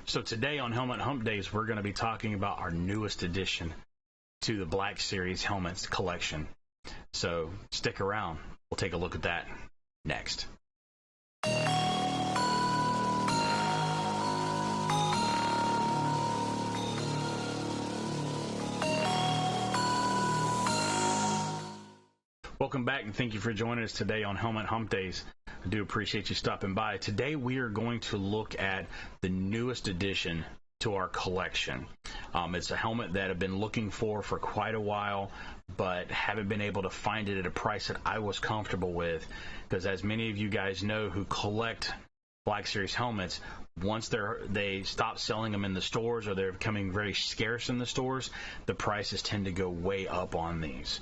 So today on Helmet Hump Days, we're going to be talking about our newest addition to the Black Series Helmets collection. So stick around. We'll take a look at that next. Welcome back, and thank you for joining us today on Helmet Hump Days. I do appreciate you stopping by. Today we are going to look at the newest addition to our collection. It's a helmet that I've been looking for quite a while, but haven't been able to find it at a price that I was comfortable with, because as many of you guys know who collect Black Series helmets, once they stop selling them in the stores or they're becoming very scarce in the stores, the prices tend to go way up on these.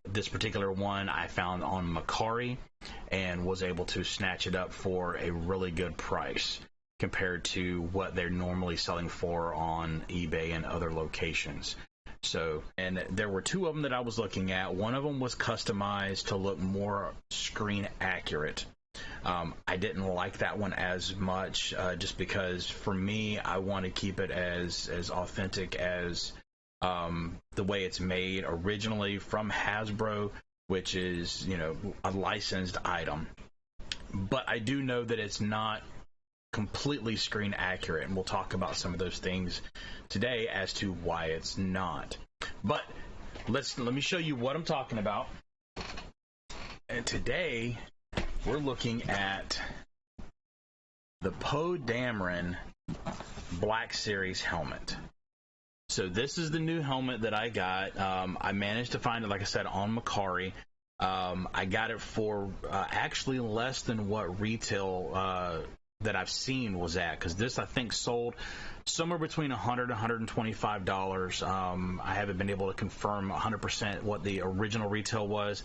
This particular one I found on Mercari and was able to snatch it up for a really good price compared to what they're normally selling for on eBay and other locations. So, and there were two of them that I was looking at. One of them was customized to look more screen accurate. I didn't like that one as much, just because for me, I want to keep it as authentic as the way it's made originally from Hasbro, which is, you know, a licensed item. But I do know that it's not completely screen accurate, and we'll talk about some of those things today as to why it's not. But let me show you what I'm talking about. And today we're looking at the Poe Dameron Black Series helmet. So this is the new helmet that I got. I managed to find it, like I said, on Mercari. I got it for actually less than what retail that I've seen was at, because this I think sold somewhere between $100 and $125. I haven't been able to confirm 100% what the original retail was,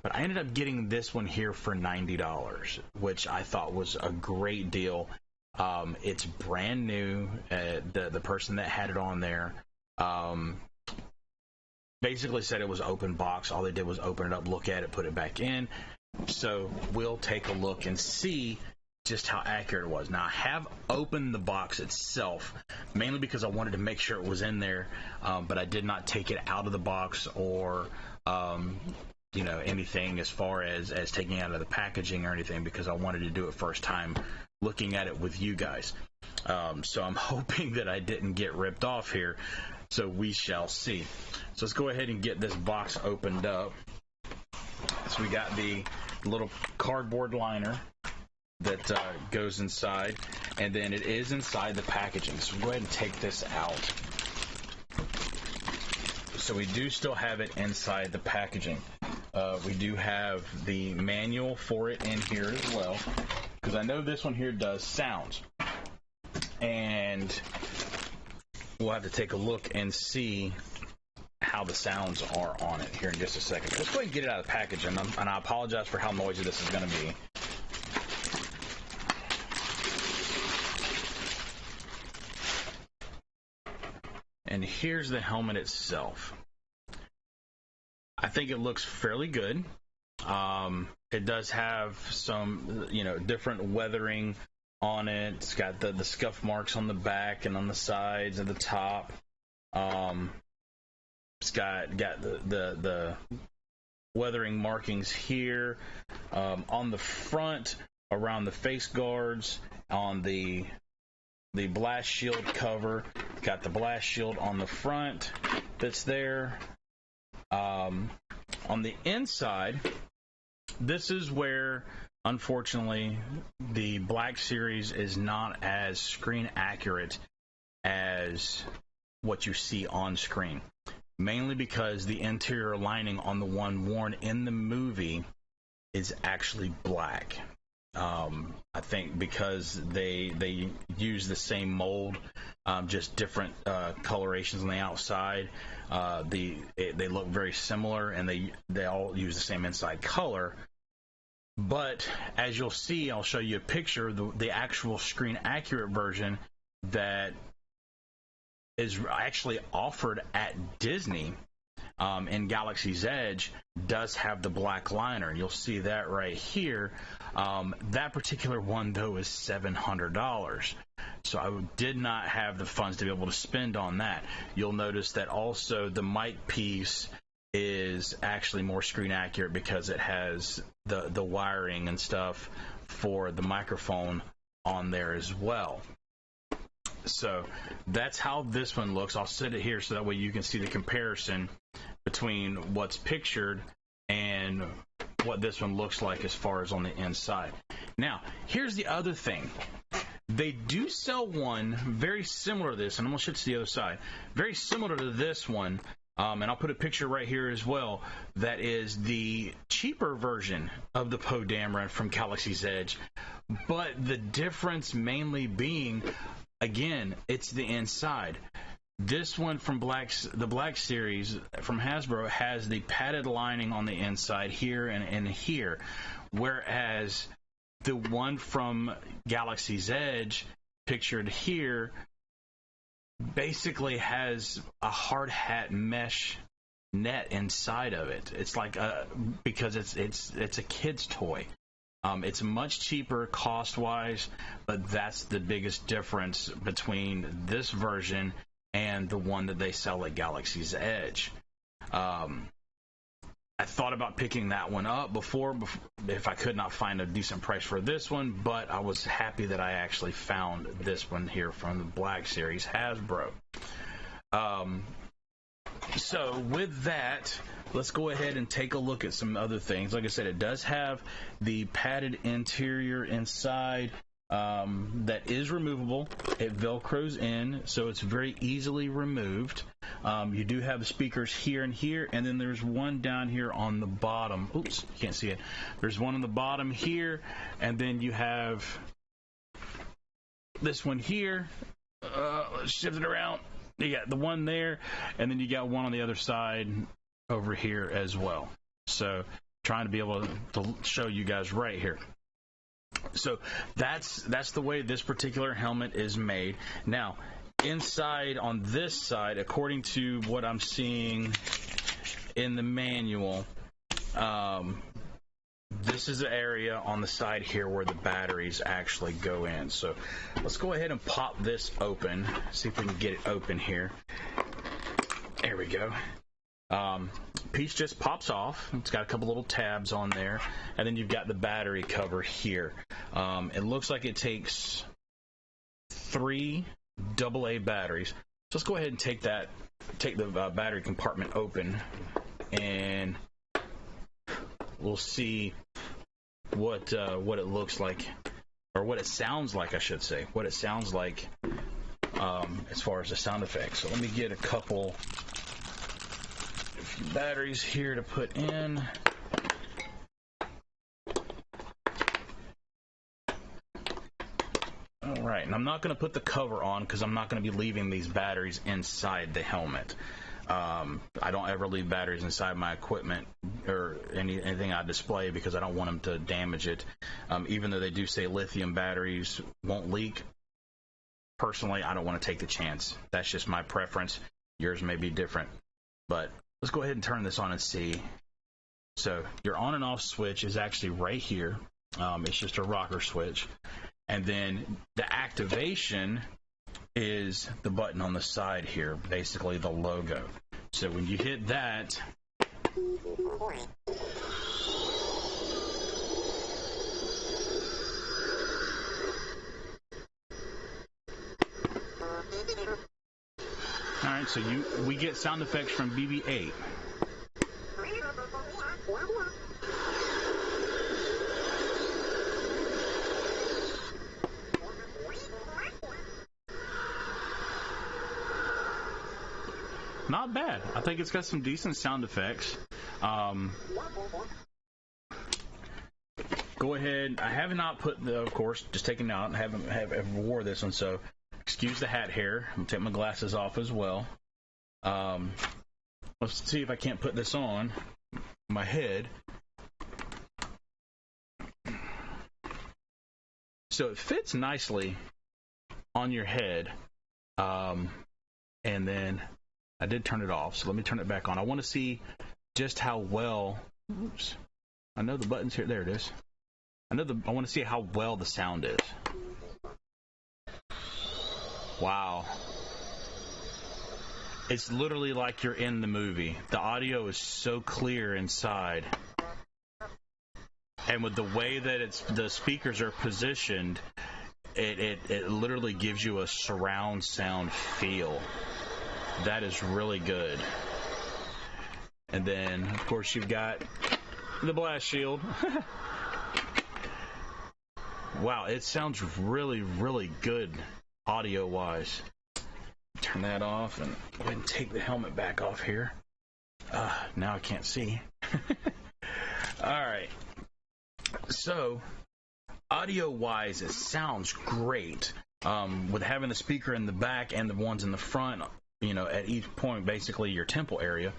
but I ended up getting this one here for $90, which I thought was a great deal. It's brand new. The person that had it on there basically said it was open box. All they did was open it up, look at it, put it back in. So we'll take a look and see just how accurate it was. Now, I have opened the box itself, mainly because I wanted to make sure it was in there, but I did not take it out of the box or you know, anything as far as taking it out of the packaging or anything, because I wanted to do it first time looking at it with you guys. So I'm hoping that I didn't get ripped off here, so we shall see. So let's go ahead and get this box opened up. So we got the little cardboard liner that goes inside, and then it is inside the packaging. So we'll go ahead and take this out. So we do still have it inside the packaging. We do have the manual for it in here as well, because I know this one here does sounds, and we'll have to take a look and see how the sounds are on it here in just a second. Let's go ahead and get it out of the package, and I apologize for how noisy this is going to be. And here's the helmet itself. I think it looks fairly good. It does have some, you know, different weathering on it. It's got the scuff marks on the back and on the sides and the top. It's got the weathering markings here on the front, around the face guards, on the blast shield cover. Got the blast shield on the front that's there. On the inside, this is where, unfortunately, the Black Series is not as screen accurate as what you see on screen. Mainly because the interior lining on the one worn in the movie is actually black. I think because they use the same mold, just different colorations on the outside. They look very similar, and they all use the same inside color. But as you'll see, I'll show you a picture. The actual screen accurate version that is actually offered at Disney in Galaxy's Edge does have the black liner, and you'll see that right here. That particular one, though, is $700. So I did not have the funds to be able to spend on that. You'll notice that also the mic piece is actually more screen accurate because it has the wiring and stuff for the microphone on there as well. So that's how this one looks. I'll set it here so that way you can see the comparison between what's pictured and what this one looks like as far as on the inside. Now, here's the other thing. They do sell one very similar to this, and I'm going to shift to the other side. Very similar to this one, and I'll put a picture right here as well. That is the cheaper version of the Poe Dameron from Galaxy's Edge. But the difference mainly being, again, it's the inside. This one from the Black Series from Hasbro has the padded lining on the inside here and here, whereas the one from Galaxy's Edge, pictured here, basically has a hard hat mesh net inside of it. It's like because it's a kid's toy. It's much cheaper cost-wise, but that's the biggest difference between this version and the one that they sell at Galaxy's Edge. I thought about picking that one up before if I could not find a decent price for this one, but I was happy that I actually found this one here from the Black Series Hasbro. So with that, let's go ahead and take a look at some other things. Like I said, it does have the padded interior inside that is removable. It velcros in, so it's very easily removed. You do have the speakers here and here, and then there's one down here on the bottom. Oops, you can't see it. There's one on the bottom here, and then you have this one here. Let's shift it around. You got the one there, and then you got one on the other side over here as well. So trying to be able to show you guys right here. So that's the way this particular helmet is made. Now, inside on this side, according to what I'm seeing in the manual, this is the area on the side here where the batteries actually go in. So let's go ahead and pop this open, see if we can get it open here. There we go. Piece just pops off. It's got a couple little tabs on there, and then you've got the battery cover here. It looks like it takes 3 AA batteries. So let's go ahead and take the battery compartment open, and we'll see what it looks like, or what it sounds like, I should say. What it sounds like as far as the sound effects. So let me get a few batteries here to put in. All right, and I'm not going to put the cover on because I'm not going to be leaving these batteries inside the helmet. I don't ever leave batteries inside my equipment or anything I display because I don't want them to damage it. Even though they do say lithium batteries won't leak, personally, I don't want to take the chance. That's just my preference. Yours may be different. But let's go ahead and turn this on and see. So your on and off switch is actually right here. It's just a rocker switch. And then the activation is the button on the side here, basically the logo. So when you hit that, all right, so we get sound effects from BB-8. Not bad. I think it's got some decent sound effects. Go ahead. I have not put of course, just taken out. I haven't ever wore this one, so excuse the hat hair. I'm gonna take my glasses off as well. Let's see if I can't put this on my head. So it fits nicely on your head, and then I did turn it off, so let me turn it back on. I want to see just how well. Oops. I know the button's here. There it is. I want to see how well the sound is. Wow. It's literally like you're in the movie. The audio is so clear inside. And with the way that the speakers are positioned, it literally gives you a surround sound feel. That is really good. And then, of course, you've got the blast shield. Wow, it sounds really, really good audio-wise. Turn that off and go ahead and take the helmet back off here. Now I can't see. All right. So, audio-wise, it sounds great. With having the speaker in the back and the ones in the front, at each point, basically your temple area,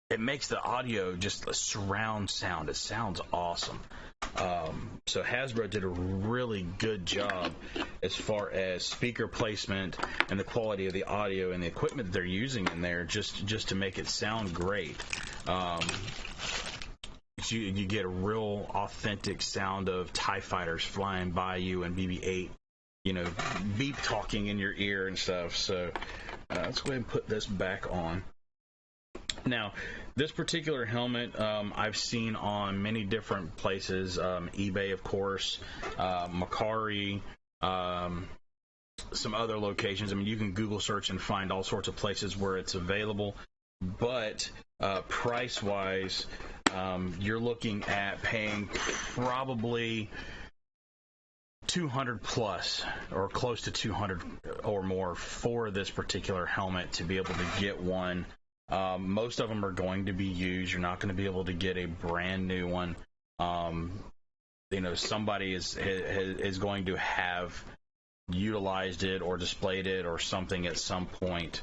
it makes the audio just a surround sound. It sounds awesome. So Hasbro did a really good job as far as speaker placement and the quality of the audio and the equipment that they're using in there just to make it sound great. You get a real authentic sound of TIE fighters flying by you and BB-8, beep talking in your ear and stuff. So let's go ahead and put this back on. Now, this particular helmet I've seen on many different places, eBay, of course, Mercari, some other locations. I mean, you can Google search and find all sorts of places where it's available. But price-wise, you're looking at paying probably $200 plus, or close to $200 or more for this particular helmet to be able to get one. Most of them are going to be used. You're not going to be able to get a brand new one. Somebody is going to have utilized it or displayed it or something at some point.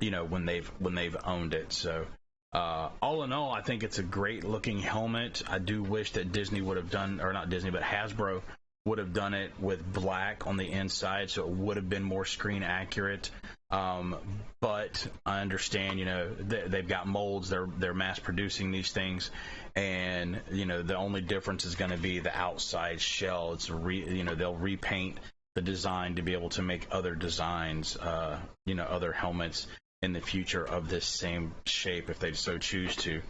When they've owned it. So all in all, I think it's a great looking helmet. I do wish that Disney would have done, or not Disney, but Hasbro would have done it with black on the inside, so it would have been more screen accurate. But I understand, they've got molds. They're mass producing these things, and the only difference is going to be the outside shell. It's they'll repaint the design to be able to make other designs, other helmets in the future of this same shape if they so choose to.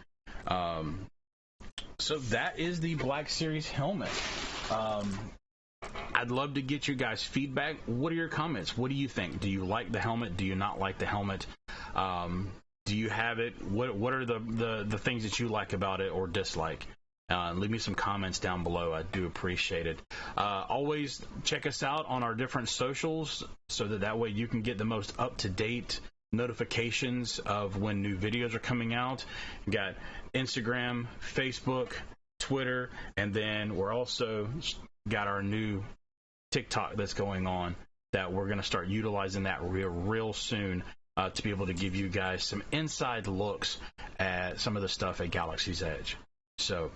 So that is the Black Series helmet. I'd love to get you guys feedback. What are your comments? What do you think? Do you like the helmet? Do you not like the helmet? Do you have it? What are the things that you like about it or dislike? Leave me some comments down below. I do appreciate it. Always check us out on our different socials so that way you can get the most up-to-date notifications of when new videos are coming out. We've got Instagram, Facebook, Twitter, and then we're also got our new TikTok that's going on that we're going to start utilizing that real soon to be able to give you guys some inside looks at some of the stuff at Galaxy's Edge. So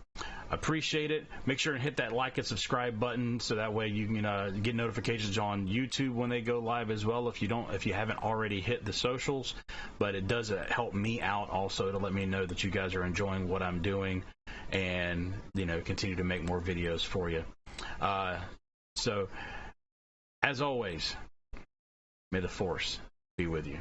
appreciate it. Make sure and hit that like and subscribe button so that way you can get notifications on YouTube when they go live as well if you haven't already hit the socials. But it does help me out also to let me know that you guys are enjoying what I'm doing and continue to make more videos for you. So as always, may the Force be with you.